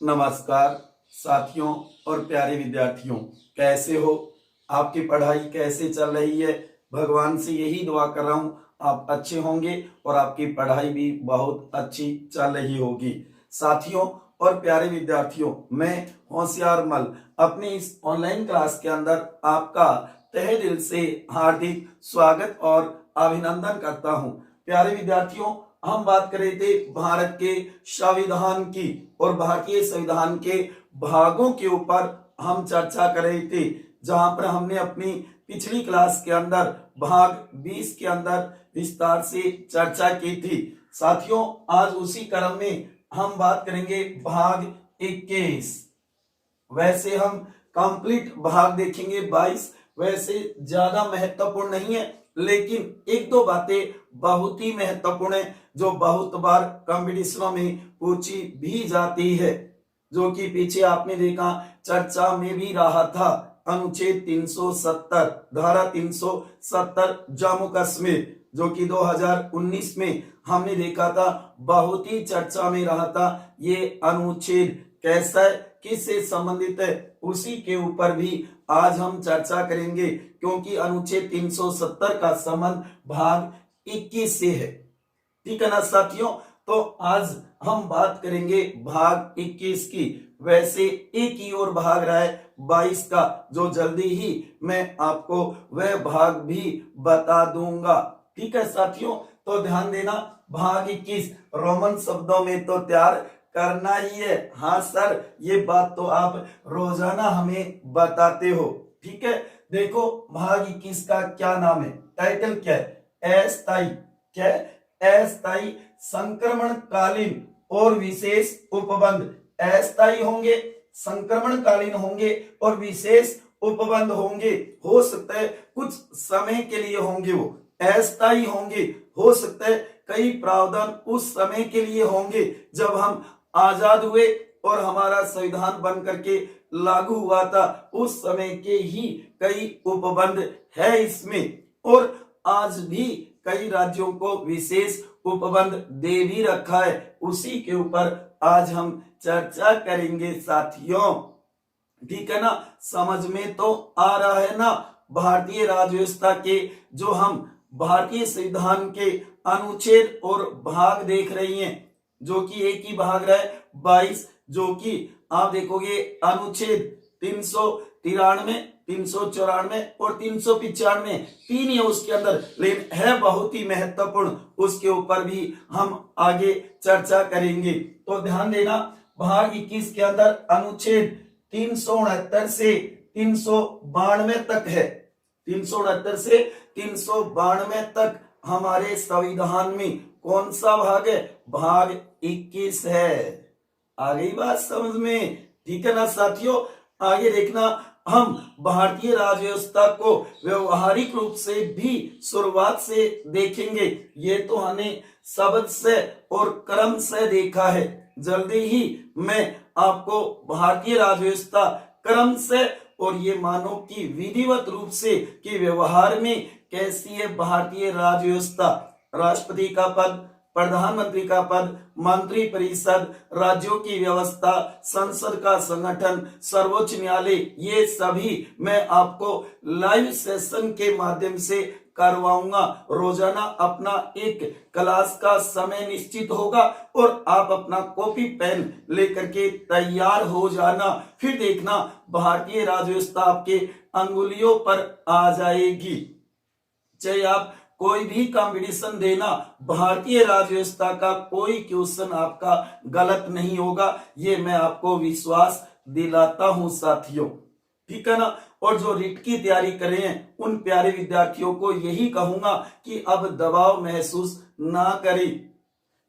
नमस्कार साथियों और प्यारे विद्यार्थियों, कैसे हो? आपकी पढ़ाई कैसे चल रही है? भगवान से यही दुआ कर रहा हूँ आप अच्छे होंगे और आपकी पढ़ाई भी बहुत अच्छी चल रही होगी। साथियों और प्यारे विद्यार्थियों, मैं होशियार मल अपनी इस ऑनलाइन क्लास के अंदर आपका तहे दिल से हार्दिक स्वागत और अभिनंदन करता हूँ। प्यारे विद्यार्थियों, हम बात कर रहे थे भारत के संविधान की और भारतीय संविधान के भागों के ऊपर हम चर्चा कर रहे थे, जहां पर हमने अपनी पिछली क्लास के अंदर भाग 20 के अंदर विस्तार से चर्चा की थी। साथियों, आज उसी क्रम में हम बात करेंगे भाग 21। वैसे हम कंप्लीट भाग देखेंगे 22, वैसे ज्यादा महत्वपूर्ण नहीं है, लेकिन एक दो बातें बहुत ही महत्वपूर्ण है जो बहुत बार कंपटीशनों में पूछी भी जाती है, जो कि पीछे आपने देखा चर्चा में भी रहा था। अनुच्छेद 370 धारा 370 जम्मू कश्मीर, जो कि 2019 में हमने देखा था, बहुत ही चर्चा में रहा था। ये अनुच्छेद कैसा है, किससे संबंधित है, उसी के ऊपर भी आज हम चर्चा करेंगे, क्योंकि अनुच्छेद 370 का संबंध भाग 21 से है। ठीक है ना साथियों? तो आज हम बात करेंगे भाग 21 की। वैसे एक ही और भाग रहा है 22 का, जो जल्दी ही मैं आपको वह भाग भी बता दूंगा। ठीक है साथियों, तो ध्यान देना, भाग 21 रोमन शब्दों में तो तैयार करना ही है। हाँ सर, ये बात तो आप रोजाना हमें बताते हो। ठीक है, देखो भाग 21 का क्या नाम है, टाइटल क्या है? अस्थायी, क्या है? अस्थायी संक्रमणकालीन और विशेष उपबंध। अस्थायी होंगे, संक्रमणकालीन होंगे और विशेष उपबंध होंगे। हो सकता है कुछ समय के लिए होंगे, वो अस्थायी होंगे। हो सकता है कई प्रावधान उस समय के लिए होंगे जब हम आजाद हुए और हमारा संविधान बन करके लागू हुआ था, उस समय के ही कई उपबंध है इसमें। और आज भी कई राज्यों को विशेष उपबंध दे भी रखा है, उसी के ऊपर आज हम चर्चा करेंगे साथियों। ठीक है ना? समझ में तो आ रहा है ना? भारतीय राज्य व्यवस्था के जो हम भारतीय संविधान के अनुच्छेद और भाग देख रही हैं, जो कि एक ही भाग रहा है 22, जो कि आप देखोगे अनुच्छेद 393, 394 और 395, तीन है उसके अंदर, लेकिन है बहुत ही महत्वपूर्ण, उसके ऊपर भी हम आगे चर्चा करेंगे। तो ध्यान देना, भाग 21 के अंदर अनुच्छेद 369 से 392 तक है। 369 से 392 तक हमारे संविधान में कौन सा भाग है? भाग 21 है। आ गई बात समझ में? ठीक है ना साथियों? आगे देखना, हम भारतीय राज्य व्यवस्था को व्यवहारिक रूप से भी शुरुआत से देखेंगे। ये तो हमने शब्द से और क्रम से देखा है, जल्दी ही मैं आपको भारतीय राज्य व्यवस्था क्रम से और ये मानो कि विधिवत रूप से कि व्यवहार में कैसी है भारतीय राज्य व्यवस्था। राष्ट्रपति का पद, प्रधानमंत्री का पद, मंत्री परिषद, राज्यों की व्यवस्था, संसद का संगठन, सर्वोच्च न्यायालय, ये सभी मैं आपको लाइव सेशन के माध्यम से करवाऊंगा। रोजाना अपना एक क्लास का समय निश्चित होगा और आप अपना कॉपी पेन लेकर के तैयार हो जाना। फिर देखना भारतीय राज्य व्यवस्था आपके अंगुलियों पर आ जाएगी। चाहे आप कोई भी कंपटीशन देना, भारतीय राज्य व्यवस्था का कोई क्वेश्चन आपका गलत नहीं होगा, ये मैं आपको विश्वास दिलाता हूं साथियों। ठीक है ना? और जो रिट की तैयारी कर रहे हैं उन प्यारे विद्यार्थियों को यही कहूंगा कि अब दबाव महसूस ना करें,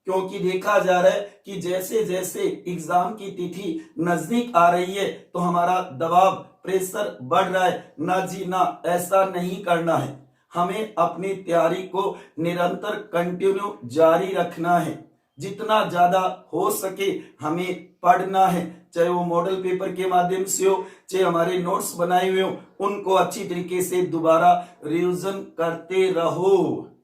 क्योंकि देखा जा रहा है कि जैसे जैसे एग्जाम की तिथि नजदीक आ रही है तो हमारा दबाव, प्रेशर बढ़ रहा है। ना जी ना, ऐसा नहीं करना है। हमें अपनी तैयारी को निरंतर कंटिन्यू जारी रखना है। जितना ज्यादा हो सके हमें पढ़ना है, चाहे वो मॉडल पेपर के माध्यम से हो, चाहे हमारे नोट्स बनाए हुए हो, उनको अच्छी तरीके से दोबारा रिवीजन करते रहो।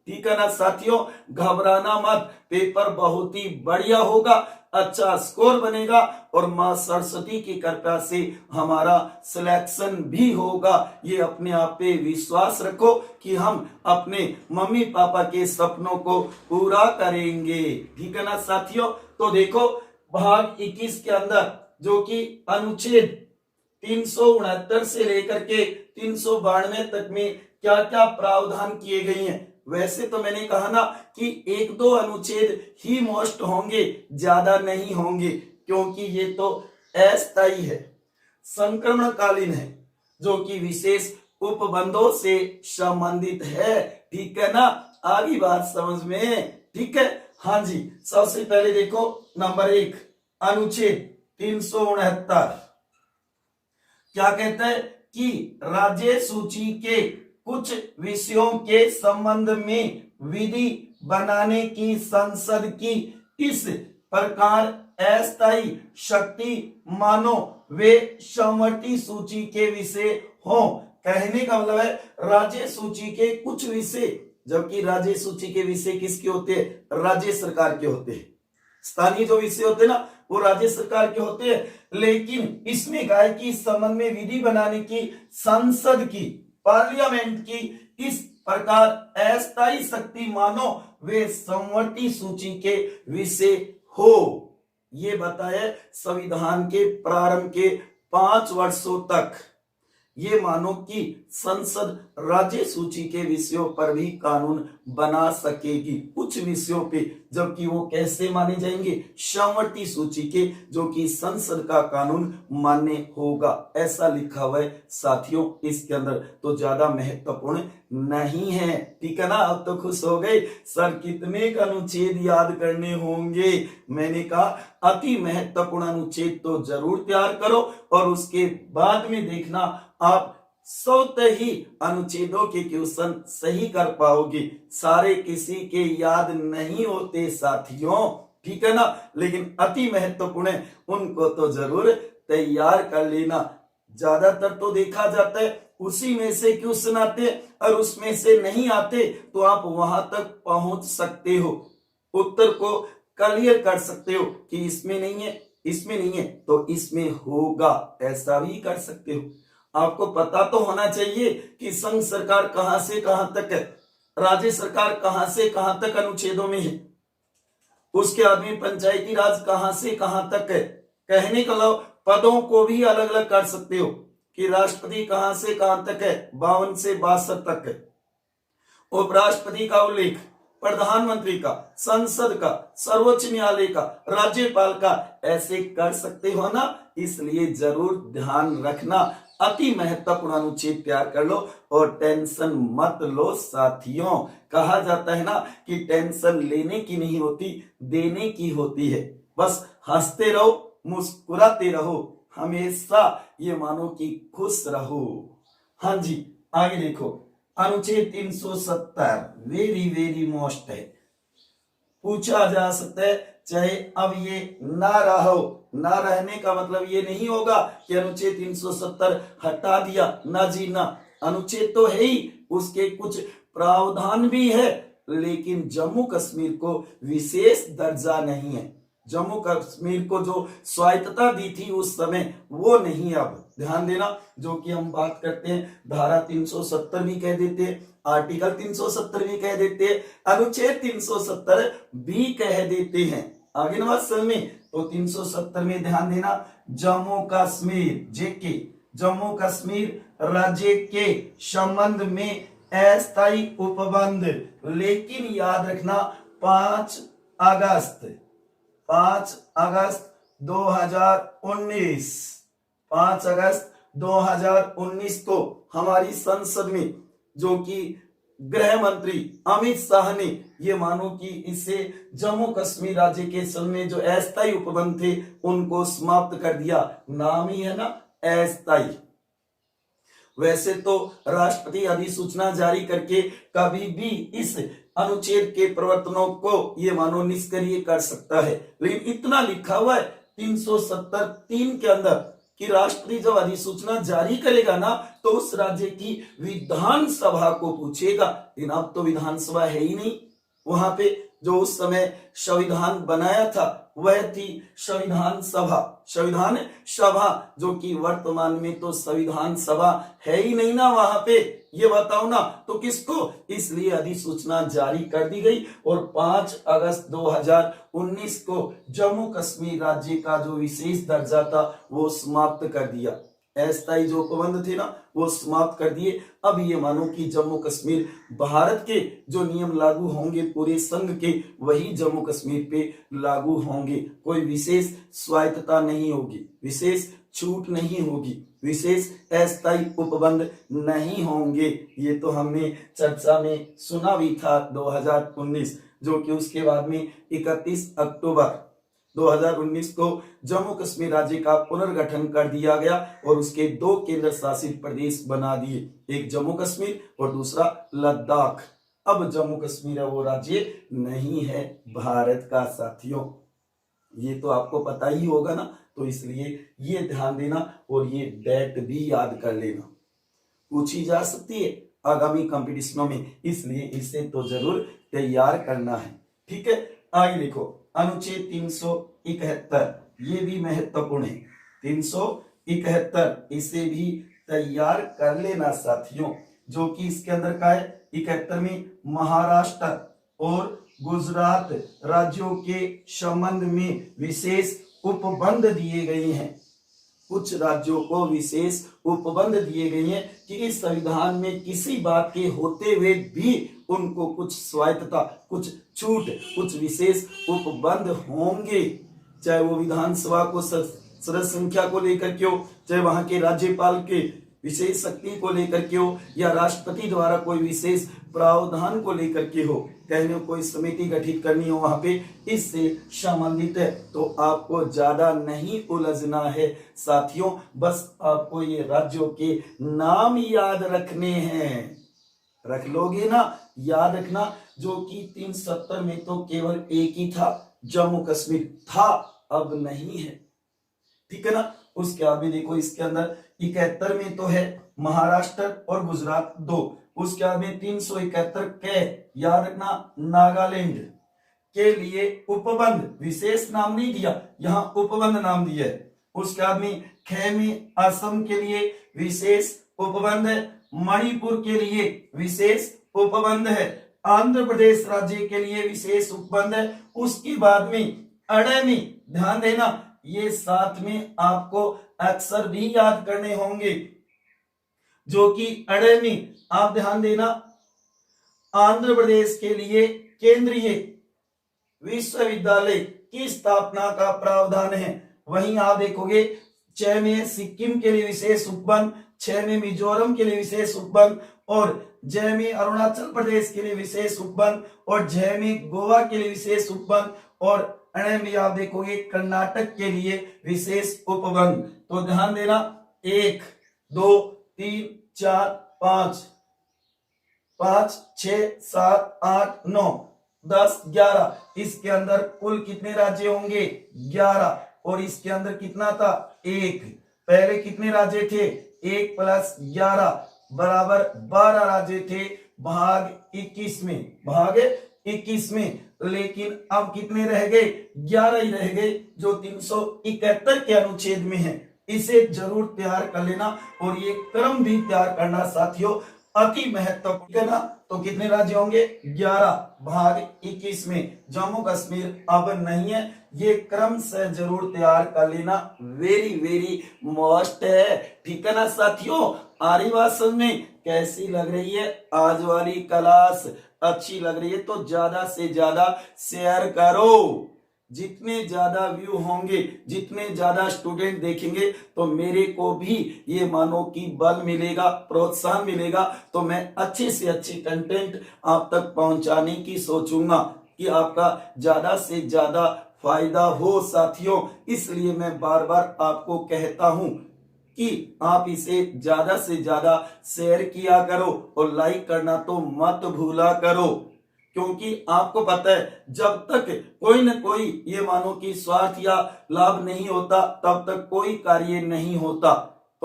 ठीक है ना साथियों? घबराना मत, पेपर बहुत ही बढ़िया होगा। अच्छा स्कोर बनेगा और मां सरस्वती की कृपा से हमारा सिलेक्शन भी होगा। ये अपने आप पे विश्वास रखो कि हम अपने मम्मी पापा के सपनों को पूरा करेंगे। ठीक है ना साथियों। तो देखो भाग 21 के अंदर जो कि अनुच्छेद 369 से लेकर के 392 तक में क्या क्या प्रावधान किए गए हैं। वैसे तो मैंने कहा ना कि एक दो अनुच्छेद ही मोस्ट होंगे, ज्यादा नहीं होंगे, क्योंकि ये तो अस्थायी है, संक्रमणकालीन है, जो कि विशेष उपबंधों से संबंधित है। ठीक है ना, आगे बात समझ में। ठीक है, हाँ जी। सबसे पहले देखो नंबर 1 अनुच्छेद 369 क्या कहता है कि राज्य सूची के कुछ विषयों के संबंध में विधि बनाने की संसद की इस प्रकार अस्थायी शक्ति मानो वे संवर्ती सूची के विषय हो। कहने का मतलब है राज्य सूची के कुछ विषय, जबकि राज्य सूची के विषय किसके होते हैं? राज्य सरकार के होते हैं। स्थानीय जो विषय होते हैं ना वो राज्य सरकार के होते हैं, लेकिन इसमें कहा है कि इस संबंध में विधि बनाने की संसद की, पार्लियामेंट की इस प्रकार अस्थायी शक्ति मानो वे संवर्ती सूची के विषय हो। ये बताया संविधान के प्रारंभ के 5 वर्षों तक ये मानो कि संसद राज्य सूची के विषयों पर भी कानून बना सकेगी, कुछ विषयों पे, जबकि वो कैसे माने जाएंगे? संवर्ती सूची के, जो कि संसद का कानून मान्य होगा, ऐसा लिखा हुआ है साथियों इसके अंदर। तो ज्यादा महत्वपूर्ण नहीं है। ठीक है ना, अब तो खुश हो गए सर, कितने अनुच्छेद याद करने होंगे। मैंने कहा अति महत्वपूर्ण अनुच्छेद तो जरूर तैयार करो और उसके बाद में देखना आप 100 ही अनुच्छेदों के क्वेश्चन सही कर पाओगे। सारे किसी के याद नहीं होते साथियों, ठीक है ना, लेकिन अति महत्वपूर्ण है, उनको तो जरूर तैयार कर लेना। ज्यादातर तो देखा जाता है उसी में से क्वेश्चन आते और उसमें से नहीं आते तो आप वहां तक पहुंच सकते हो, उत्तर को क्लियर कर सकते हो कि इसमें नहीं है, इसमें नहीं है तो इसमें होगा, ऐसा भी कर सकते हो। आपको पता तो होना चाहिए कि संघ सरकार कहां से कहां तक है, राज्य सरकार कहां से कहां तक अनुच्छेदों में है, उसके आदमी पंचायती राज कहां से कहां तक है। कहने का मतलब पदों को भी अलग अलग कर सकते हो कि राष्ट्रपति कहां से कहां तक है, 52 से 62 तक है, उपराष्ट्रपति का उल्लेख, प्रधानमंत्री का, संसद का, सर्वोच्च न्यायालय का, राज्यपाल का, ऐसे कर सकते हो ना। इसलिए जरूर ध्यान रखना, अति महत्वपूर्ण अनुच्छेद तैयार कर लो और टेंशन मत लो साथियों। कहा जाता है ना कि टेंशन लेने की नहीं होती, देने की होती है। बस हंसते रहो, मुस्कुराते रहो, हमेशा ये मानो कि खुश रहो। हाँ जी, आगे देखो अनुच्छेद 370 वेरी वेरी मोस्ट है, पूछा जा सकता है, चाहे अब ये ना रहो, ना रहने का मतलब ये नहीं होगा कि अनुच्छेद 370 हटा दिया, ना जी ना, अनुच्छेद तो है ही, उसके कुछ प्रावधान भी है, लेकिन जम्मू कश्मीर को विशेष दर्जा नहीं है। जम्मू कश्मीर को जो स्वायत्तता दी थी उस समय वो नहीं। अब ध्यान देना, जो कि हम बात करते हैं धारा 370 भी कह देते हैं, आर्टिकल 370 भी कह देते हैं, अनुच्छेद 370 भी कह देते हैं। आगे नंबर समझ में, तो 370 में ध्यान देना, जम्मू कश्मीर जेके, जम्मू कश्मीर राज्य के संबंध में अस्थायी उपबंध, लेकिन याद रखना 5 अगस्त 2019, 5 अगस्त 2019 को हमारी संसद में जो कि गृह मंत्री अमित शाह ने ये मानो कि इसे जम्मू कश्मीर राज्य के संबंध में जो अस्थायी उपबंध थे उनको समाप्त कर दिया। नाम ही है ना अस्थायी। वैसे तो राष्ट्रपति अधिसूचना जारी करके कभी भी इस अनुच्छेद के प्रवर्तनों को ये मानो निष्क्रिय कर सकता है, लेकिन इतना लिखा हुआ है 370(3) के अंदर कि राष्ट्रपति जब अधिसूचना जारी करेगा ना तो उस राज्य की विधानसभा को पूछेगा, लेकिन अब तो विधानसभा है ही नहीं, वहां पे जो उस समय संविधान बनाया था वह थी संविधान सभा। संविधान सभा जो कि वर्तमान में तो संविधान सभा है ही नहीं ना वहां पे, ये बताओ ना, तो किसको, इसलिए अधिसूचना जारी कर दी गई और 5 अगस्त 2019 को जम्मू कश्मीर राज्य का जो विशेष दर्जा था वो समाप्त कर दिया। अस्थायी जो उपबंध थे ना वो समाप्त कर दिए। अब ये मानो कि जम्मू कश्मीर भारत के जो नियम लागू होंगे पूरे संघ के वही जम्मू कश्मीर पे लागू होंगे। कोई विशेष स्वायत्तता नहीं होगी, विशेष छूट नहीं होगी, विशेष अस्थायी उपबंध नहीं होंगे। ये तो हमने चर्चा में सुना भी था 2019, जो कि उसके बाद में 31 अक्टूबर 2019 को जम्मू कश्मीर राज्य का पुनर्गठन कर दिया गया और उसके 2 केंद्र शासित प्रदेश बना दिए, एक जम्मू कश्मीर और दूसरा लद्दाख। अब जम्मू कश्मीर है वो राज्य नहीं है भारत का साथियों, ये तो आपको पता ही होगा ना, तो इसलिए ये ध्यान देना और ये डेट भी याद कर लेना, पूछी जा सकती है आगामी कंपटीशनों में, इसलिए इसे तो जरूर तैयार करना है। ठीक है, आगे देखो अनुच्छेद 371, ये भी महत्वपूर्ण है। 371 इसे भी तैयार कर लेना साथियों, जो कि इसके अंदर का है 71 में महाराष्ट्र और गुजरात राज्यों के संबंध में विशेष उपबंध दिए गए हैं। कुछ राज्यों को विशेष उपबंध दिए गए हैं कि इस संविधान में किसी बात के होते हुए भी उनको कुछ स्वायत्तता, कुछ छूट, कुछ विशेष उपबंध होंगे, चाहे वो विधानसभा को सदस्य संख्या को लेकर के हो, चाहे वहां के राज्यपाल के विशेष शक्ति को लेकर के हो, या राष्ट्रपति द्वारा कोई विशेष प्रावधान को लेकर के हो, कहने कोई समिति गठित करनी हो वहां पे, इससे संबंधित है। तो आपको ज्यादा नहीं उलझना है साथियों, बस आपको ये राज्यों के नाम याद रखने हैं। रख लोगे ना, याद रखना, जो कि 370 में तो केवल एक ही था, जम्मू कश्मीर था, अब नहीं है। ठीक है ना। उसके आगे देखो इसके अंदर 71 में तो है महाराष्ट्र और गुजरात 2, उसके बाद में 371 के याद रखना नागालैंड के लिए उपबंध, विशेष नाम नहीं दिया, यहां उपबंध नाम दिया है। उसके बाद में 6 में असम के लिए विशेष उपबंध है, मणिपुर के लिए विशेष उपबंध है, आंध्र प्रदेश राज्य के लिए विशेष उपबंध है। उसके बाद में अड़े, ध्यान देना, ये साथ में आपको अक्सर भी याद करने होंगे, जो कि अड़े में आप ध्यान देना, आंध्र प्रदेश के लिए केंद्रीय विश्वविद्यालय की स्थापना का प्रावधान है। वहीं आप देखोगे 6 में सिक्किम के लिए विशेष उपबंध, 6 में मिजोरम के लिए विशेष उपबंध, और 6 में अरुणाचल प्रदेश के लिए विशेष उपबंध, और 6 में गोवा के लिए विशेष उपबंध, और अणे में आप देखोगे कर्नाटक के लिए विशेष उपबंध। तो ध्यान देना 1 2 3 4 5 5 6 7 8 9 10 11, इसके अंदर कुल कितने राज्य होंगे 11, और इसके अंदर कितना था 1। पहले कितने राज्य थे 1 + 11 बराबर 12 राज्य थे भाग 21 में, भाग 21 में। लेकिन अब कितने रह गए 11 ही रह गए, जो 371 के अनुच्छेद में है। इसे जरूर तैयार कर लेना और ये क्रम भी तैयार करना साथियों, अति महत्वपूर्ण है ना। तो कितने राज्य होंगे 11 भाग 21 में, जम्मू कश्मीर अब नहीं है। ये क्रम से जरूर तैयार कर लेना, वेरी वेरी मस्ट है। ठीक है ना साथियों। आ रही बात समझ में, कैसी लग रही है आज वाली क्लास, अच्छी लग रही है तो ज्यादा से ज्यादा शेयर करो। जितने ज्यादा व्यू होंगे, जितने ज्यादा स्टूडेंट देखेंगे, तो मेरे को भी ये मानो कि बल मिलेगा, प्रोत्साहन मिलेगा। तो मैं अच्छे से अच्छे कंटेंट आप तक पहुंचाने की सोचूंगा कि आपका ज्यादा से ज्यादा फायदा हो साथियों। इसलिए मैं बार बार आपको कहता हूं कि आप इसे ज्यादा से ज्यादा शेयर किया करो और लाइक करना तो मत भूला करो, क्योंकि आपको पता है जब तक कोई न कोई ये मानो कि स्वार्थ या लाभ नहीं होता तब तक कोई कार्य नहीं होता।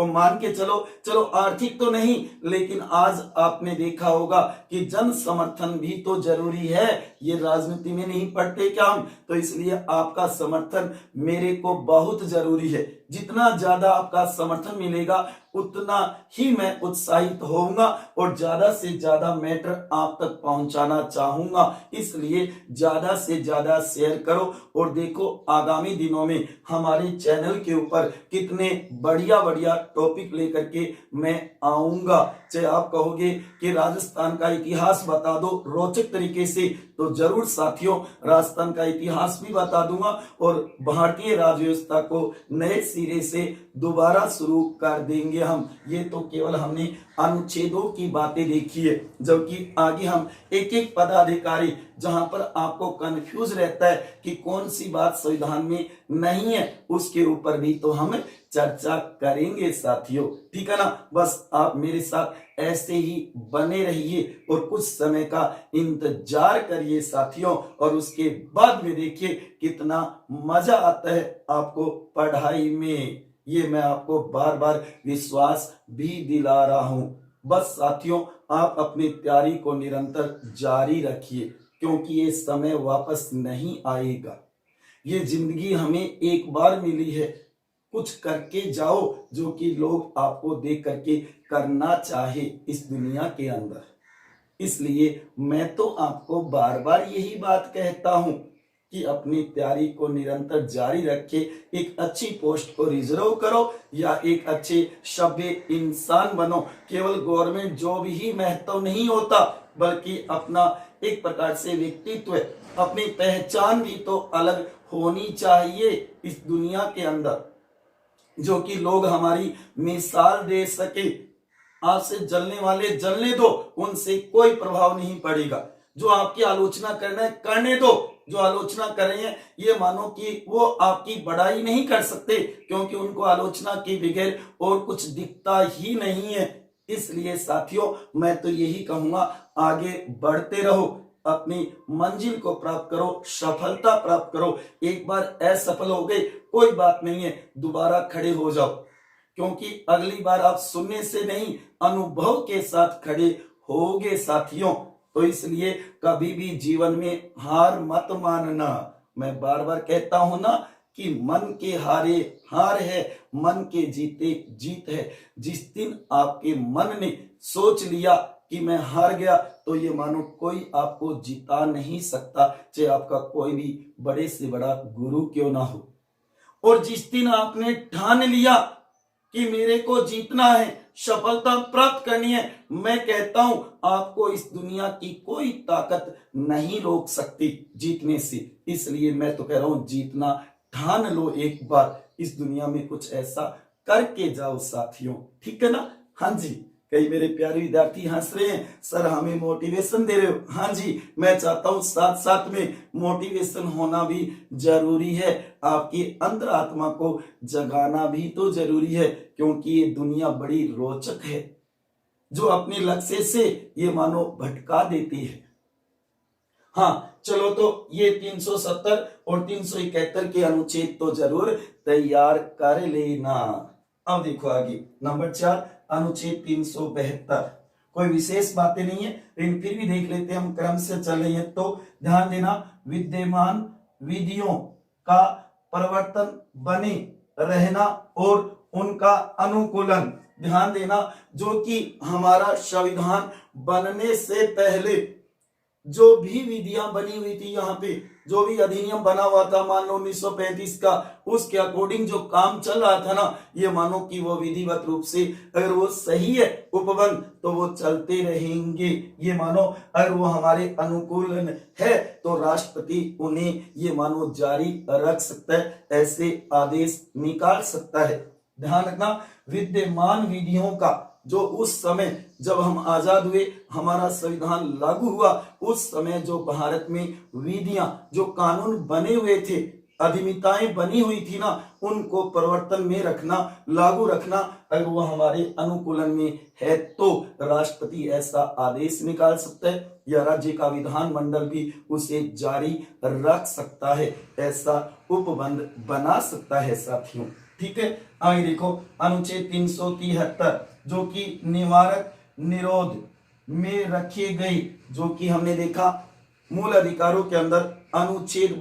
तो मान के चलो, चलो आर्थिक तो नहीं, लेकिन आज आपने देखा होगा कि जन समर्थन भी तो जरूरी है। ये राजनीति में नहीं पढ़ते क्या हम? तो इसलिए आपका समर्थन मेरे को बहुत जरूरी है। जितना ज्यादा आपका समर्थन मिलेगा उतना ही मैं उत्साहित होऊंगा और ज्यादा से ज्यादा मैटर आप तक पहुंचाना चाहूंगा। इसलिए ज्यादा से ज्यादा शेयर करो और देखो आगामी दिनों में हमारे चैनल के ऊपर कितने बढ़िया बढ़िया टॉपिक लेकर के मैं आऊंगा। चाहे आप कहोगे कि राजस्थान का इतिहास बता दो रोचक तरीके से, तो जरूर साथियों राजस्थान का इतिहास भी बता दूंगा और भारतीय राज्य व्यवस्था को नए सिरे से दोबारा शुरू कर देंगे हम। ये तो केवल हमने अनुच्छेदों की बातें देखी है, जबकि आगे हम एक एक पदाधिकारी जहां पर आपको कंफ्यूज रहता है कि कौन सी बात संविधान में नहीं है, उसके ऊपर भी तो हम चर्चा करेंगे साथियों। ठीक है ना? बस आप मेरे साथ ऐसे ही बने रहिए और कुछ समय का इंतजार करिए साथियों, और उसके बाद में देखिए कितना मजा आता है आपको पढ़ाई में। ये मैं आपको बार बार विश्वास भी दिला रहा हूं। बस साथियों आप अपनी तैयारी को निरंतर जारी रखिए, क्योंकि ये समय वापस नहीं आएगा। ये जिंदगी हमें एक बार मिली है, कुछ करके जाओ जो कि लोग आपको देख करके करना चाहे इस दुनिया के अंदर। इसलिए मैं तो आपको बार बार यही बात कहता हूं कि अपनी तैयारी को निरंतर जारी रखे, एक अच्छी पोस्ट को रिजर्व करो या एक अच्छे सभ्य इंसान बनो। केवल गवर्नमेंट जॉब ही महत्व नहीं होता, बल्कि अपना एक प्रकार से व्यक्तित्व, अपनी पहचान भी तो अलग होनी चाहिए इस दुनिया के अंदर, जो कि लोग हमारी मिसाल दे सके। आपसे जलने वाले जलने दो, उनसे कोई प्रभाव नहीं पड़ेगा। जो आपकी आलोचना करना है करने दो, जो आलोचना कर रहे हैं ये मानो कि वो आपकी बड़ाई नहीं कर सकते, क्योंकि उनको आलोचना के बगैर और कुछ दिखता ही नहीं है। इसलिए साथियों मैं तो यही कहूंगा, आगे बढ़ते रहो, अपनी मंजिल को प्राप्त करो, सफलता प्राप्त करो। एक बार असफल हो गए कोई बात नहीं है, दोबारा खड़े हो जाओ, क्योंकि अगली बार आप सुनने से नहीं अनुभव के साथ खड़े होगे साथियों। तो इसलिए कभी भी जीवन में हार मत मानना। मैं बार बार कहता हूं ना कि मन के हारे हार है, मन के जीते जीत है। जिस दिन आपके मन ने सोच लिया कि मैं हार गया, तो ये मानो कोई आपको जिता नहीं सकता, चाहे आपका कोई भी बड़े से बड़ा गुरु क्यों ना हो। और जिस दिन आपने ठान लिया कि मेरे को जीतना है, सफलता प्राप्त करनी है, मैं कहता हूं आपको इस दुनिया की कोई ताकत नहीं रोक सकती जीतने से। इसलिए मैं तो कह रहा हूं जीतना ठान लो, एक बार इस दुनिया में कुछ ऐसा करके जाओ साथियों। ठीक है ना? हाँ जी, कई मेरे प्यारे विद्यार्थी हंस रहे हैं, सर हमें मोटिवेशन दे रहे हो। हाँ जी, मैं चाहता हूं साथ साथ में मोटिवेशन होना भी जरूरी है, आपकी अंतर आत्मा को जगाना भी तो जरूरी है, क्योंकि ये दुनिया बड़ी रोचक है जो अपने लक्ष्य से ये मानो भटका देती है। हाँ चलो, तो ये 370 और 371 के अनुच्छेद तो जरूर तैयार कर लेना। अब देखो आगे नंबर 4 अनुच्छेद 372। कोई विशेष बातें नहीं है, लेकिन फिर भी देख लेते हैं, हम क्रम से चल रहे हैं। तो ध्यान देना, विद्यमान विधियों का परिवर्तन बने रहना और उनका अनुकूलन। ध्यान देना, जो कि हमारा संविधान बनने से पहले जो भी विधियां बनी हुई थी, यहाँ पे जो भी अधिनियम बना हुआ था मान लो 1935 का, उसके अकॉर्डिंग जो काम चल रहा था ना, ये मानो कि वो विधिवत रूप से अगर वो सही है उपबंध तो वो चलते रहेंगे। ये मानो अगर वो हमारे अनुकूल है तो राष्ट्रपति उन्हें ये मानो जारी रख सकता है, ऐसे आदेश निकाल सकता है। ध्यान रखना, विद्यमान विधियों का जो उस समय जब हम आजाद हुए, हमारा संविधान लागू हुआ, उस समय जो भारत में विधियां, जो कानून बने हुए थे, अधिमिताएं बनी हुई थी ना, उनको परिवर्तन में रखना, लागू रखना। अगर वो हमारे अनुकूलन में है तो राष्ट्रपति ऐसा आदेश निकाल सकता है, या राज्य का विधान मंडल भी उसे जारी रख सकता है, ऐसा उपबंध बना सकता है साथियों। ठीक है। आगे देखो अनुच्छेद 373 जो कि निवारक निरोध में रखे गए, जो कि हमने देखा मूल अधिकारों के अंदर अनुच्छेद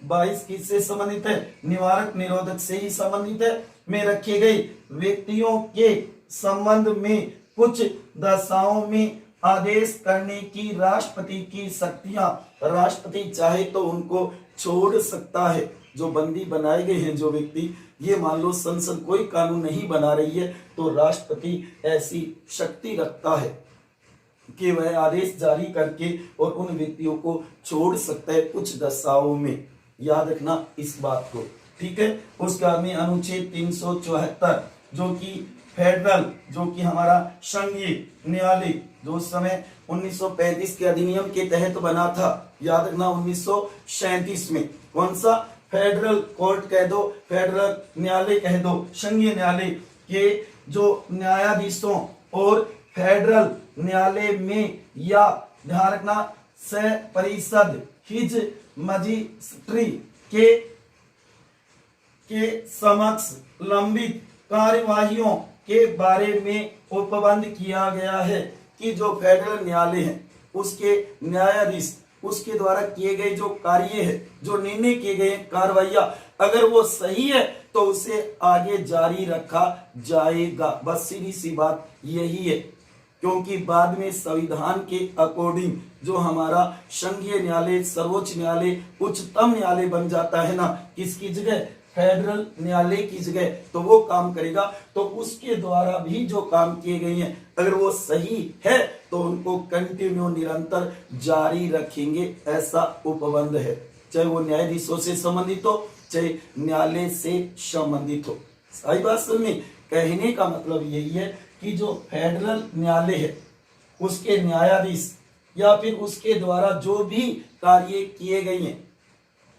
22 किससे संबंधित है? निवारक निरोधक से ही संबंधित है। में रखे गए व्यक्तियों के संबंध में कुछ दशाओं में आदेश करने की राष्ट्रपति की शक्तियां, राष्ट्रपति चाहे तो उनको छोड़ सकता है। जो बंदी बनाए गए हैं जो व्यक्ति, ये मान लो संसद कोई कानून नहीं बना रही है तो राष्ट्रपति ऐसी शक्ति रखता है कि वह आदेश जारी करके और उन व्यक्तियों को छोड़ सकता है कुछ दशाओं में। याद रखना इस बात को, ठीक है। उसके बाद में अनुच्छेद 374 जो कि फेडरल, जो कि हमारा संघीय न्यायालय जो उस समय 1935 के अधिनियम के तहत बना था। याद रखना 1937 में कौन सा? फेडरल कोर्ट कह दो, फेडरल न्यायालय कह दो, संघीय न्यायालय के जो न्यायाधीशों और फेडरल न्यायालय में या ध्यान रखना परिषद हिज मजिस्ट्री के समक्ष लंबित कार्यवाहियों के बारे में उपबंध किया गया है कि जो फेडरल न्यायालय है उसके न्यायाधीश, उसके द्वारा किए गए जो कार्य है, जो निर्णय किए गए कार्रवाइयां, अगर वो सही है तो उसे आगे जारी रखा जाएगा। बस सीधी सी बात यही है, क्योंकि बाद में संविधान के अकॉर्डिंग जो हमारा संघीय न्यायालय, सर्वोच्च न्यायालय, उच्चतम न्यायालय बन जाता है ना, किसकी जगह? फेडरल न्यायालय की जगह, तो वो काम करेगा। तो उसके द्वारा भी जो काम किए गए हैं अगर वो सही है तो उनको कंटिन्यू निरंतर जारी रखेंगे, ऐसा उपबंध है। चाहे वो न्यायाधीशों से संबंधित हो, चाहे न्यायालय से संबंधित हो। सही बात समझ में? कहने का मतलब यही है कि जो फेडरल न्यायालय है उसके न्यायाधीश या फिर उसके द्वारा जो भी कार्य किए गए हैं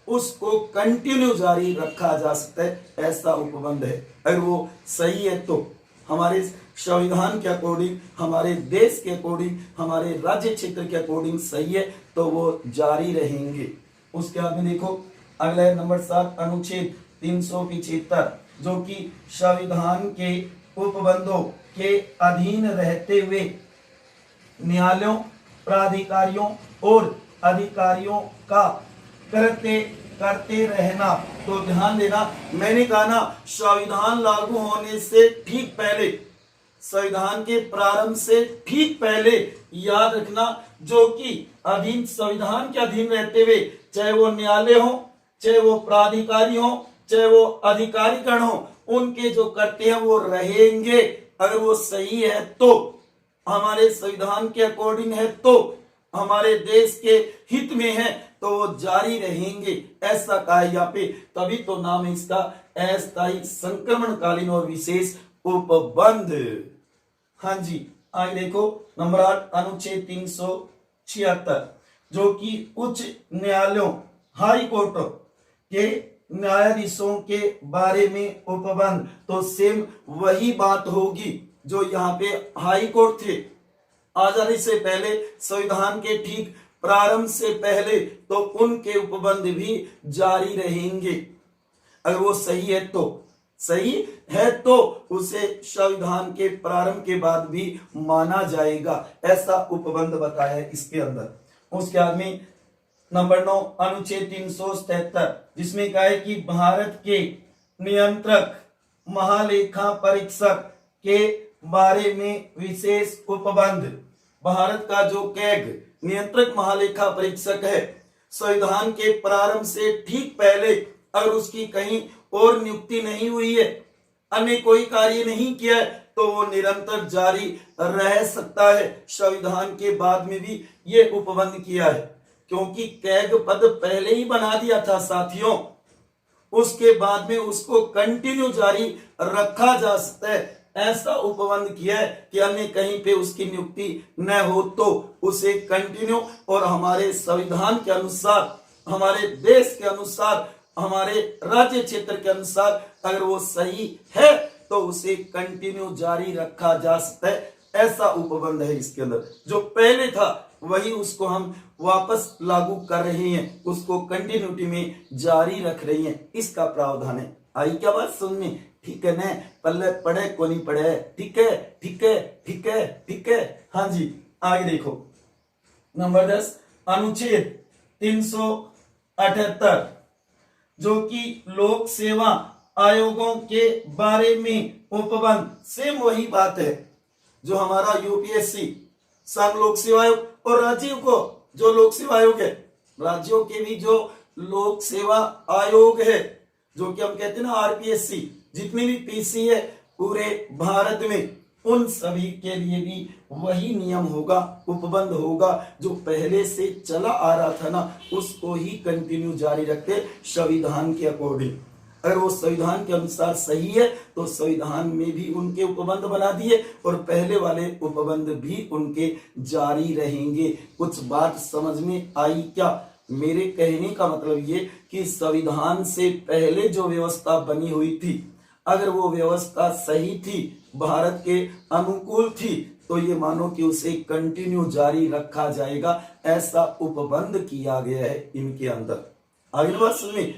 उसको कंटिन्यू जारी रखा जा सकता है, ऐसा उपबंध है। अगर वो सही है तो हमारे संविधान के अकॉर्डिंग, हमारे देश के अकॉर्डिंग, हमारे राज्य क्षेत्र के अकॉर्डिंग सही है तो वो जारी रहेंगे। उसके बाद में देखो अगला है नंबर 7 अनुच्छेद 375 जो कि संविधान के उपबंधों के अधीन रहते हुए न्यायालयों, प्राधिकारियों और अधिकारियों का करते रहना। तो ध्यान देना, मैंने कहा ना संविधान लागू होने से ठीक पहले, संविधान के प्रारंभ से ठीक पहले, याद रखना जो कि अधीन, संविधान के अधीन रहते हुए, चाहे वो न्यायालय हो, चाहे वो प्राधिकारी हो, चाहे वो अधिकारीगण हो, उनके जो करते हैं वो रहेंगे। अगर वो सही है तो, हमारे संविधान के अकॉर्डिंग है तो, हमारे देश के हित में है तो वो जारी रहेंगे, ऐसा कहा है यहाँ पे। तभी तो नाम है इसका अस्थायी संक्रमणकालीन और विशेष उपबंध। हाँ जी, आगे देखो नंबर 8 अनुच्छेद 376 जो कि उच्च न्यायालयों, हाई कोर्टों के न्यायाधीशों के बारे में उपबंध। तो सेम वही बात होगी जो यहाँ पे हाई कोर्ट थे आजादी से पहले, संविधान के ठीक प्रारंभ से पहले, तो उनके उपबंध भी जारी रहेंगे। अगर वो सही है तो, सही है तो उसे संविधान के प्रारंभ के बाद भी माना जाएगा, ऐसा उपबंध बताया है इसके अंदर। उसके बाद में नंबर 9 अनुच्छेद 377 जिसमें कहा है कि भारत के नियंत्रक महालेखा परीक्षक के बारे में विशेष उपबंध। भारत का जो कैग नियंत्रक महालेखा परीक्षक है, संविधान के प्रारंभ से ठीक पहले अगर उसकी कहीं और नियुक्ति नहीं हुई है, अन्य कोई कार्य नहीं किया है, तो वो निरंतर जारी रह सकता है। संविधान के बाद में भी ये उपबंध किया है, क्योंकि कैग पद पहले ही बना दिया था साथियों, उसके बाद में उसको कंटिन्यू जारी रखा जा सकता है, ऐसा उपबंध किया है कि अन्य कहीं पे उसकी नियुक्ति न हो तो उसे कंटिन्यू, और हमारे संविधान के अनुसार, हमारे देश के अनुसार, हमारे राज्य क्षेत्र के अनुसार अगर वो सही है तो उसे कंटिन्यू जारी रखा जा सकता है, ऐसा उपबंध है इसके अंदर। जो पहले था वही उसको हम वापस लागू कर रहे हैं, उसको कंटिन्यूटी में जारी रख रही हैं, इसका प्रावधान है। आई क्या बात समझ में? ठीक है न, पल्ले पढ़े को नहीं पढ़े, ठीक है ठीक है ठीक है ठीक है। हाँ जी, आगे देखो नंबर 10 अनुच्छेद 378 जो कि लोक सेवा आयोगों के बारे में उपबंध, सेम वही बात है जो हमारा यूपीएससी संघ लोक सेवा आयोग और राज्यों को जो लोक सेवा आयोग है, राज्यों के भी जो लोक सेवा आयोग है जो कि हम कहते हैं ना आरपीएससी, जितनी भी पीसी है पूरे भारत में, उन सभी के लिए भी वही नियम होगा, उपबंध होगा जो पहले से चला आ रहा था ना, उसको ही कंटिन्यू जारी रखते संविधान के अकॉर्डिंग। अगर वो संविधान के अनुसार सही है तो संविधान में भी उनके उपबंध बना दिए और पहले वाले उपबंध भी उनके जारी रहेंगे। कुछ बात समझ में आई क्या? मेरे कहने का मतलब ये कि संविधान से पहले जो व्यवस्था बनी हुई थी, अगर वो व्यवस्था सही थी, भारत के अनुकूल थी, तो ये मानो कि उसे कंटिन्यू जारी रखा जाएगा, ऐसा उपबंध किया गया है इनके अंदर। आगे बात सुनिए,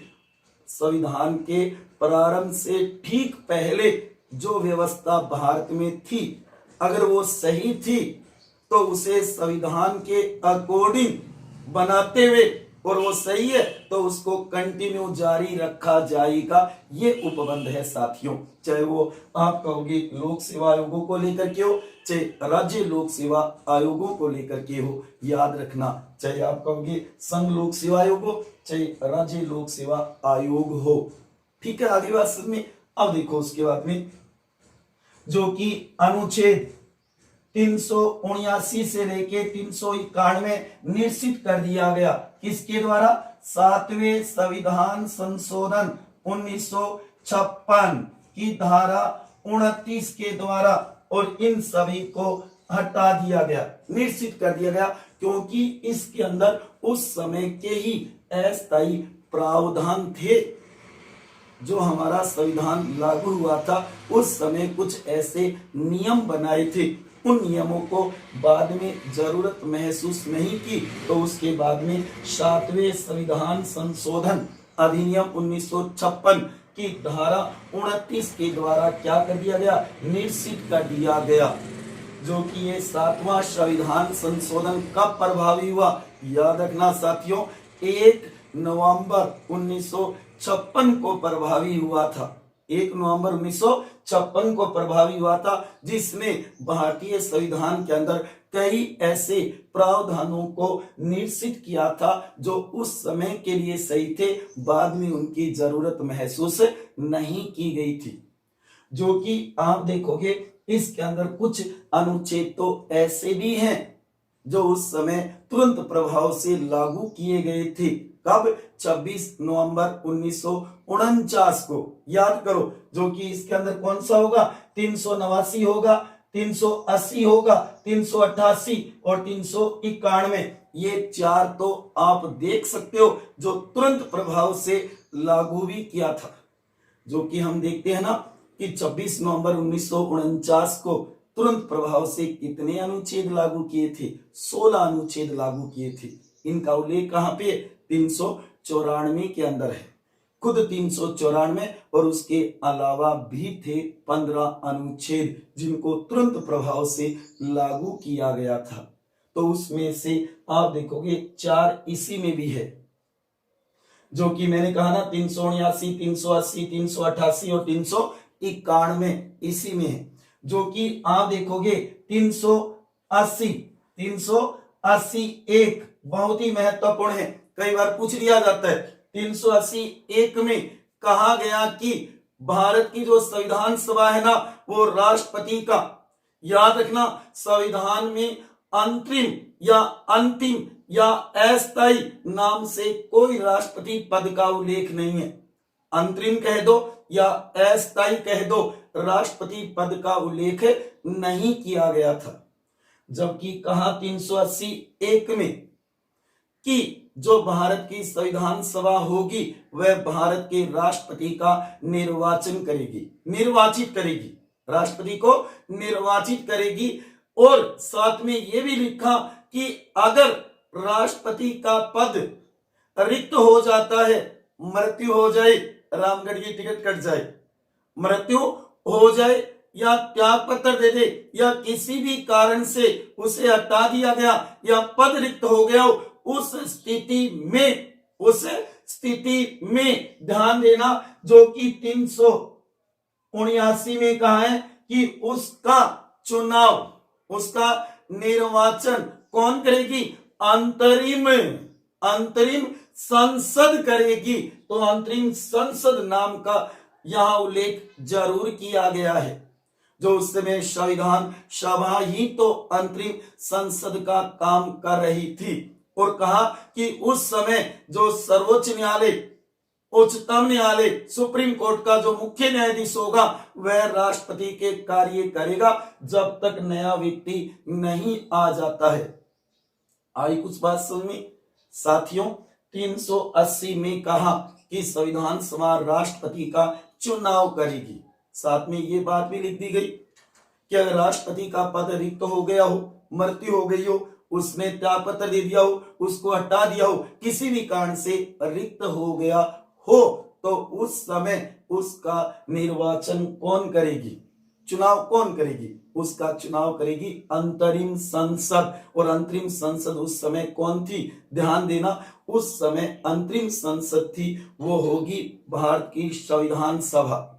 संविधान के प्रारंभ से ठीक पहले जो व्यवस्था भारत में थी, अगर वो सही थी तो उसे संविधान के अकॉर्डिंग बनाते हुए, और वो सही है तो उसको कंटिन्यू जारी रखा जाएगा। ये उपबंध है साथियों, चाहे वो आप कहोगे लोक सेवा आयोगों को लेकर के हो, चाहे राज्य लोक सेवा आयोगों को लेकर के हो, याद रखना, चाहे आप कहोगे संघ लोक सेवा आयोग हो, चाहे राज्य लोक सेवा आयोग हो। ठीक है, आगे बात समझ। अब देखो उसके बाद में जो कि अनुच्छेद 379 से लेके 391 निश्चित कर दिया गया, किसके द्वारा? 7वें संविधान संशोधन 1956 की धारा 29 के द्वारा, और इन सभी को हटा दिया गया, निश्चित कर दिया गया, क्योंकि इसके अंदर उस समय के ही अस्थायी प्रावधान थे। जो हमारा संविधान लागू हुआ था उस समय कुछ ऐसे नियम बनाए थे, उन नियमों को बाद में जरूरत महसूस नहीं की, तो उसके बाद में 7वें संविधान संशोधन अधिनियम 1956 की धारा 29 के द्वारा क्या कर दिया गया? निश्चित कर दिया गया। जो कि ये 7वां संविधान संशोधन कब प्रभावी हुआ? याद रखना साथियों, 1 नवंबर 1956 को प्रभावी हुआ था। 1 नवंबर 1956 को प्रभावी हुआ था, जिसने भारतीय संविधान के अंदर कई ऐसे प्रावधानों को निश्चित किया था जो उस समय के लिए सही थे, बाद में उनकी जरूरत महसूस नहीं की गई थी। जो कि आप देखोगे इसके अंदर कुछ अनुच्छेद तो ऐसे भी हैं जो उस समय तुरंत प्रभाव से लागू किए गए थे। कब? 26 नवंबर 1949 को, याद करो। जो कि इसके अंदर कौन सा होगा? 389 होगा, 380 होगा, 388 और 391। ये 4 तो आप देख सकते हो जो तुरंत प्रभाव से लागू भी किया था। जो कि हम देखते हैं ना कि 26 नवंबर 1949 को तुरंत प्रभाव से कितने अनुच्छेद लागू किए थे? 16 अनुच्छेद लागू किए थे। इनका उल्लेख कहां पे? 394 के अंदर है, खुद 394, और उसके अलावा भी थे 15 अनुच्छेद जिनको तुरंत प्रभाव से लागू किया गया था। तो उसमें से आप देखोगे 4 इसी में भी है, जो कि मैंने कहा ना 379, 380, 388 और 391 इसी में है। जो कि आप देखोगे 380 एक बहुत ही महत्वपूर्ण है, कई बार पूछ लिया जाता है। 381 में कहा गया कि भारत की जो संविधान सभा है ना, वो राष्ट्रपति का, याद रखना, संविधान में अंतिम या अस्थायी नाम से कोई राष्ट्रपति पद का उल्लेख नहीं है। अंतरिम कह दो या अस्थायी कह दो, राष्ट्रपति पद का उल्लेख नहीं किया गया था। जबकि कहा 381 में कि जो भारत की संविधान सभा होगी वह भारत के राष्ट्रपति का निर्वाचित करेगी, राष्ट्रपति को निर्वाचित करेगी। और साथ में यह भी लिखा कि अगर राष्ट्रपति का पद रिक्त हो जाता है, मृत्यु हो जाए रामगढ़ की टिकट कट जाए, मृत्यु हो जाए या त्याग पत्र दे दे या किसी भी कारण से उसे हटा दिया गया या पद रिक्त हो गया हो, उस स्थिति में ध्यान देना जो कि 379 में कहा है कि उसका चुनाव, उसका निर्वाचन कौन करेगी? अंतरिम संसद करेगी। तो अंतरिम संसद नाम का यहां उल्लेख जरूर किया गया है। जो उस समय संविधान सभा ही तो अंतरिम संसद का काम कर रही थी, और कहा कि उस समय जो सर्वोच्च न्यायालय, उच्चतम न्यायालय, सुप्रीम कोर्ट का जो मुख्य न्यायाधीश होगा वह राष्ट्रपति के कार्य करेगा जब तक नया व्यक्ति नहीं आ जाता है। आई कुछ बात समझ में साथियों? 380 में कहा कि संविधान सभा राष्ट्रपति का चुनाव करेगी। साथ में ये बात भी लिख दी गई कि अगर राष्ट्रपति का पद रिक्त हो गया हो, मृत्यु हो गई हो, उसने त्याग पत्र दे दिया हो, उसको हटा दिया हो, किसी भी कारण से रिक्त हो गया हो, तो उस समय उसका निर्वाचन कौन करेगी? चुनाव कौन करेगी? उसका चुनाव करेगी अंतरिम संसद। और अंतरिम संसद उस समय कौन थी? ध्यान देना, उस समय अंतरिम संसद थी वो होगी भारत की संविधान सभा।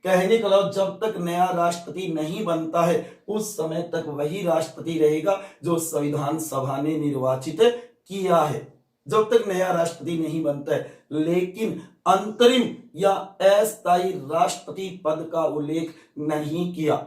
कहने का मतलब जब तक नया राष्ट्रपति नहीं बनता है उस समय तक वही राष्ट्रपति रहेगा जो संविधान सभा ने निर्वाचित किया है, जब तक नया राष्ट्रपति नहीं बनता है। लेकिन अंतरिम या अस्थायी राष्ट्रपति पद का उल्लेख नहीं किया,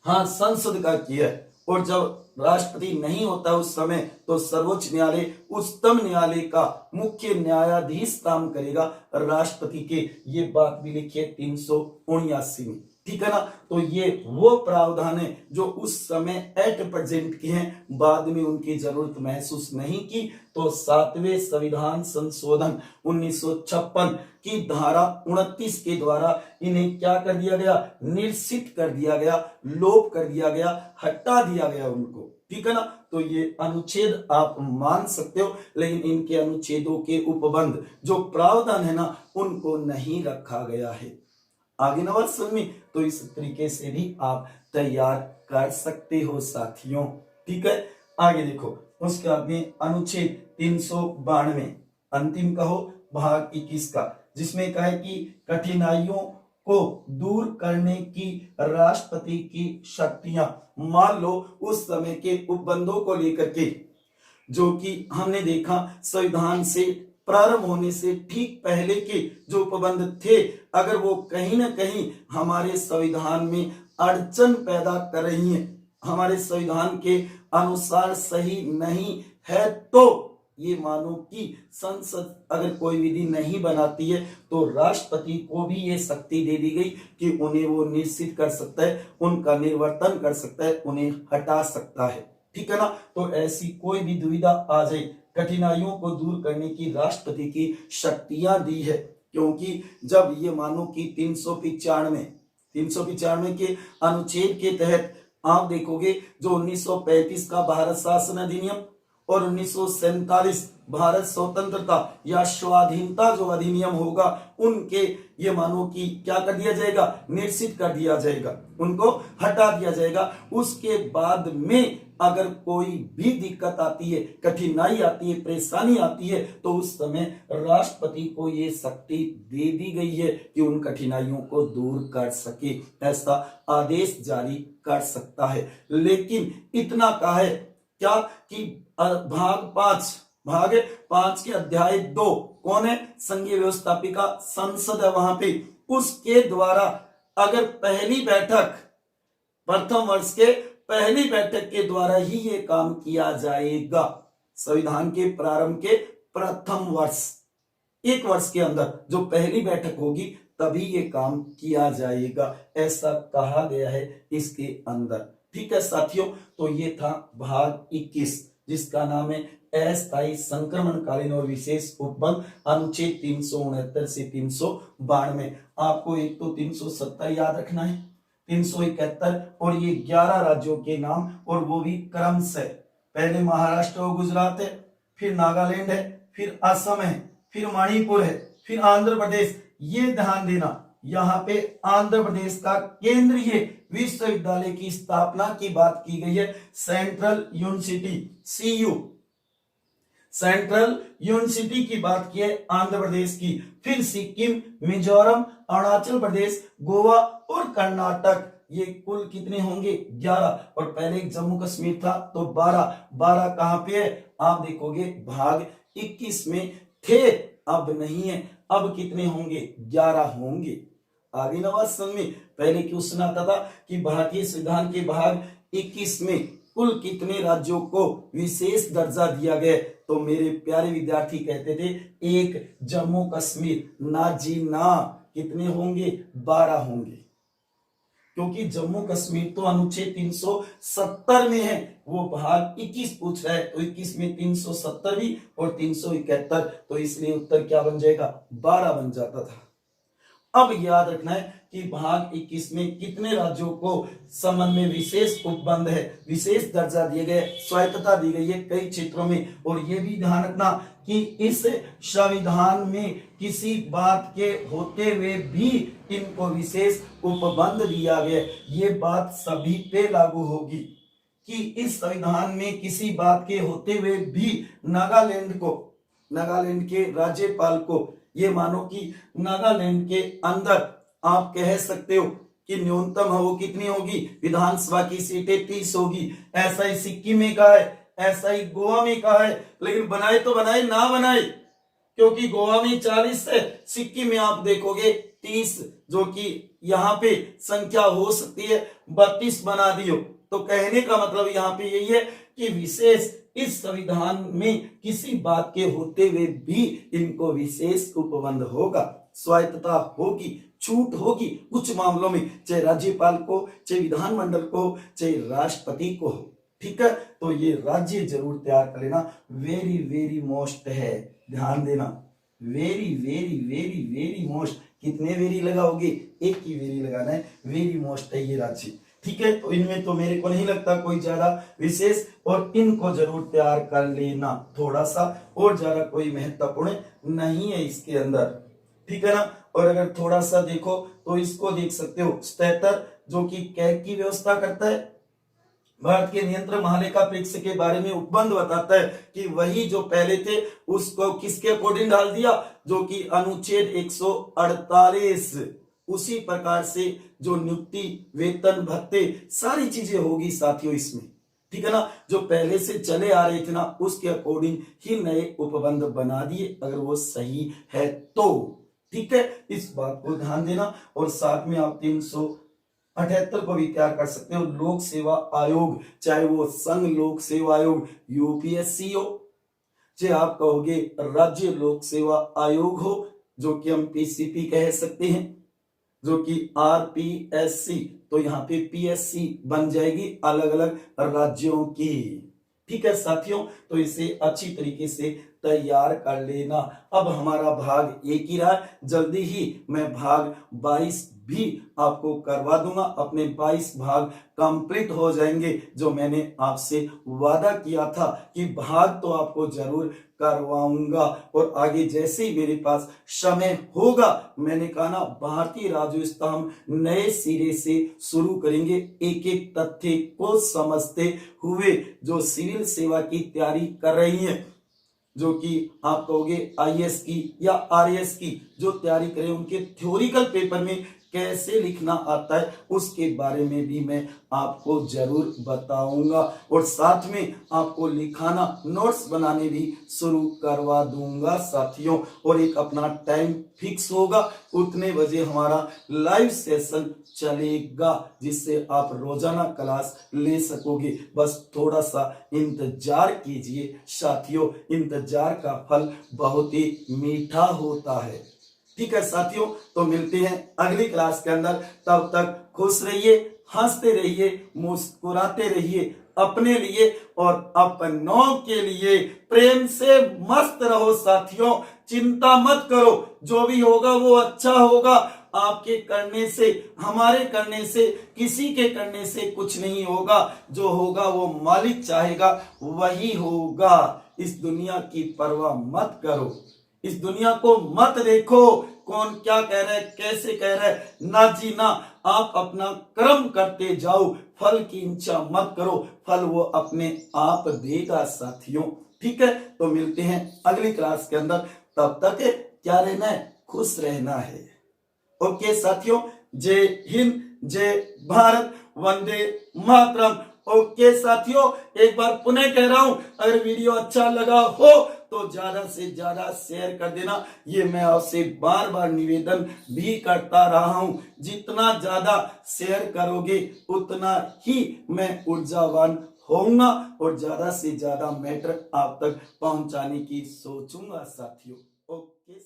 हाँ संसद का किया है। और जब राष्ट्रपति नहीं होता उस समय तो सर्वोच्च न्यायालय, उच्चतम न्यायालय का मुख्य न्यायाधीश काम करेगा राष्ट्रपति के। ये बात भी लिखी है 379 में, ठीक है ना। तो ये वो प्रावधान है जो उस समय एट प्रेजेंट की हैं, बाद में उनकी जरूरत महसूस नहीं की। तो 7वें संविधान संशोधन 1956 की धारा 29 के द्वारा इन्हें क्या कर दिया गया? निश्चित कर दिया गया, लोप कर दिया गया, हटा दिया गया उनको, ठीक है ना। तो ये अनुच्छेद आप मान सकते हो, लेकिन इनके अनुच्छेदों के उपबंध जो प्रावधान है ना उनको नहीं रखा गया है। आगे ना बात समझ में? तो इस तरीके से भी आप तैयार कर सकते हो साथियों, ठीक है। आगे देखो, उसके बाद में अनुच्छेद 392 अंतिम कहो भाग 21 का, जिसमें कहा है कि कठिनाइयों को दूर करने की राष्ट्रपति की शक्तियां। मान लो उस समय के उपबंधों को लेकर के जो कि हमने देखा संविधान से प्रारंभ होने से ठीक पहले के जो उपबंध थे, अगर वो कहीं ना कहीं हमारे संविधान में अड़चन पैदा कर रही हैं, हमारे संविधान के अनुसार सही नहीं है, तो ये मानो कि संसद अगर कोई विधि नहीं बनाती है तो राष्ट्रपति को भी ये शक्ति दे दी गई कि उन्हें वो निश्चित कर सकता है, उनका निर्वर्तन कर सकता है, उन्हें हटा सकता है, ठीक है ना। तो ऐसी कोई भी दुविधा आ जाए, कठिनाइयों को दूर करने की राष्ट्रपति की शक्तियां दी है। क्योंकि जब ये मानो कि 395 के अनुच्छेद के तहत आप देखोगे जो 1935 का भारत शासन अधिनियम और 1947 भारत स्वतंत्रता या स्वाधीनता जो अधिनियम होगा, उनके ये मानो कि क्या कर दिया जाएगा? निश्चित कर दिया जाएगा, उनको हटा दिया जाएगा। उसके बाद में अगर कोई भी दिक्कत आती है, कठिनाई आती है, परेशानी आती है, तो उस समय राष्ट्रपति को ये शक्ति दे दी गई है कि उन कठिनाइयों को दूर कर सके, ऐसा आदेश जारी कर सकता है। लेकिन इतना कहा है क्या कि भाग 5 के अध्याय 2 कौन है? संघीय व्यवस्थापिका संसद है, वहां पे उसके द्वारा अगर पहली बैठक, प्रथम वर्ष के पहली बैठक के द्वारा ही ये काम किया जाएगा। संविधान के प्रारंभ के प्रथम वर्ष, एक वर्ष के अंदर जो पहली बैठक होगी तभी ये काम किया जाएगा, ऐसा कहा गया है इसके अंदर, ठीक है साथियों। तो ये था भाग 21 जिसका नाम है अस्थायी संक्रमणकालीन और विशेष उपबंध, अनुच्छेद 369 से 392। आपको एक तो 370 याद रखना है, 371 और ये 11 राज्यों के नाम, और वो भी क्रम से, पहले महाराष्ट्र और गुजरात है, फिर नागालैंड है, फिर असम है, फिर मणिपुर है, फिर आंध्र प्रदेश, ये ध्यान देना, यहाँ पे आंध्र प्रदेश का केंद्रीय विश्वविद्यालय की स्थापना की बात की गई है, central university CU, central university की बात की है आंध्र प्रदेश की। फिर सिक्किम, मिजोरम, अरुणाचल प्रदेश, गोवा और कर्नाटक, ये कुल कितने होंगे 11। और पहले जम्मू कश्मीर था तो 12 कहां पे है, आप देखोगे भाग 21 में थे, अब नहीं है, अब कितने होंगे 11 होंगे। आगे ना बात समझ में, पहले क्वेश्चन आता था कि भारतीय संविधान के भाग 21 में कुल कितने राज्यों को विशेष दर्जा दिया गया, तो मेरे प्यारे विद्यार्थी कहते थे एक जम्मू कश्मीर। ना जी ना, कितने होंगे 12 होंगे, क्योंकि जम्मू कश्मीर तो अनुच्छेद 370 में है, वो भाग 21 पूछ रहा है, तो 21 में 370 भी और 371, तो इसलिए उत्तर क्या बन जाएगा 12 बन जाता था। अब याद रखना है कि भाग 21 में कितने राज्यों को संबंध में विशेष उपबंध है, विशेष दर्जा दिए गए, स्वायत्तता दी गई है कई क्षेत्रों में। और ये भी ध्यान रखना कि इस संविधान में किसी बात के होते हुए भी इनको विशेष उपबंध दिया गया, ये बात सभी पे लागू होगी कि इस संविधान में किसी बात के होते हुए भी नागालैंड के राज्यपाल को, ये मानो कि नागालैंड के अंदर आप कह सकते हो कि न्यूनतम वो कितनी होगी, विधानसभा की सीटें 30 होगी। ऐसा ही सिक्किम में कहा है, ऐसा ही गोवा में कहा है, लेकिन बनाए तो बनाए ना बनाए, क्योंकि गोवा में 40 है, सिक्किम में आप देखोगे 30, जो कि यहाँ पे संख्या हो सकती है 32 बना दियो। तो कहने का मतलब यहाँ पे यही है कि विशेष इस संविधान में किसी बात के होते हुए भी इनको विशेष उपबंध होगा, स्वायत्तता होगी, छूट होगी कुछ मामलों में, चाहे राज्यपाल को, चाहे विधानमंडल को, चाहे राष्ट्रपति को हो। ठीक है, तो ये राज्य जरूर तैयार कर लेना, वेरी वेरी मोस्ट है, ध्यान देना, very very very very most. कितने वेरी लगाओगे, एक ही वेरी लगाना है, वेरी मोस्ट है ये राज्य। ठीक है, तो इनमें तो मेरे को नहीं लगता कोई ज्यादा विशेष, और इनको जरूर तैयार कर लेना, थोड़ा सा और ज्यादा कोई महत्वपूर्ण नहीं है इसके अंदर। ठीक है ना। और अगर थोड़ा सा देखो तो इसको देख सकते हो 77, जो कि कैग की व्यवस्था करता है, भारत के नियंत्रण महालेखा परीक्षक के बारे में उपबंध बताता है कि वही जो पहले थे उसको किसके अकॉर्डिंग डाल दिया, जो कि अनुच्छेद 148, उसी प्रकार से जो नियुक्ति, वेतन, भत्ते, सारी चीजें होगी साथियों इसमें। ठीक है ना, जो पहले से चले आ रहे थे ना उसके अकॉर्डिंग ही नए उपबंध बना दिए, अगर वो सही है तो। ठीक है, इस बात को ध्यान देना। और साथ में आप 378 को भी तैयार कर सकते हो। लोक सेवा आयोग, चाहे वो संघ लोक सेवा आयोग यूपीएससी हो, चाहे आप कहोगे राज्य लोक सेवा आयोग हो, जो कि हम पीसीपी कह सकते हैं, जो कि आरपीएससी, तो यहाँ पे पीएससी बन जाएगी अलग अलग राज्यों की। ठीक है साथियों, तो इसे अच्छी तरीके से तैयार कर लेना। अब हमारा भाग एक ही रहा, जल्दी ही मैं भाग 22 भी आपको करवा दूंगा। अपने 22 भाग कंप्लीट हो जाएंगे, जो मैंने आपसे वादा किया था कि भाग तो आपको जरूर करवाऊंगा। और आगे जैसे ही मेरे पास समय होगा, मैंने कहा ना भारतीय राज्य व्यवस्था हम नए सिरे से शुरू करेंगे, एक एक तथ्य को समझते हुए। जो सिविल सेवा की तैयारी कर रही हैं, जो कि आप कहोगे आईएएस की या आरएएस की जो तैयारी करें, उनके थ्योरिकल पेपर में कैसे लिखना आता है उसके बारे में भी मैं आपको जरूर बताऊंगा। और साथ में आपको लिखाना, नोट्स बनाने भी शुरू करवा दूंगा साथियों। और एक अपना टाइम फिक्स होगा, उतने बजे हमारा लाइव सेशन चलेगा, जिससे आप रोजाना क्लास ले सकोगे। बस थोड़ा सा इंतजार कीजिए साथियों, इंतजार का फल बहुत ही मीठा होता है। ठीक है साथियों, तो मिलते हैं अगली क्लास के अंदर। तब तक खुश रहिए, हंसते रहिए, मुस्कुराते रहिए, अपने लिए और अपनों के लिए प्रेम से मस्त रहो साथियों। चिंता मत करो, जो भी होगा वो अच्छा होगा। आपके करने से, हमारे करने से, किसी के करने से कुछ नहीं होगा। जो होगा वो मालिक चाहेगा वही होगा। इस दुनिया की परवाह मत करो, इस दुनिया को मत देखो कौन क्या कह रहा है, कैसे कह रहा है, ना जी ना। आप अपना कर्म करते जाओ, फल की इच्छा मत करो, फल वो अपने आप देगा साथियों। ठीक है, तो मिलते हैं अगली क्लास के अंदर। तब तक क्या रहना है, खुश रहना है। ओके साथियों, जय हिंद, जय भारत, वंदे मातरम। ओके साथियों, एक बार पुनः कह रहा हूं, अगर वीडियो अच्छा लगा हो तो ज्यादा से ज्यादा शेयर कर देना। ये मैं आपसे बार बार निवेदन भी करता रहा हूं, जितना ज्यादा शेयर करोगे उतना ही मैं ऊर्जावान होऊंगा और ज्यादा से ज्यादा मैटर आप तक पहुंचाने की सोचूंगा साथियों। ओके।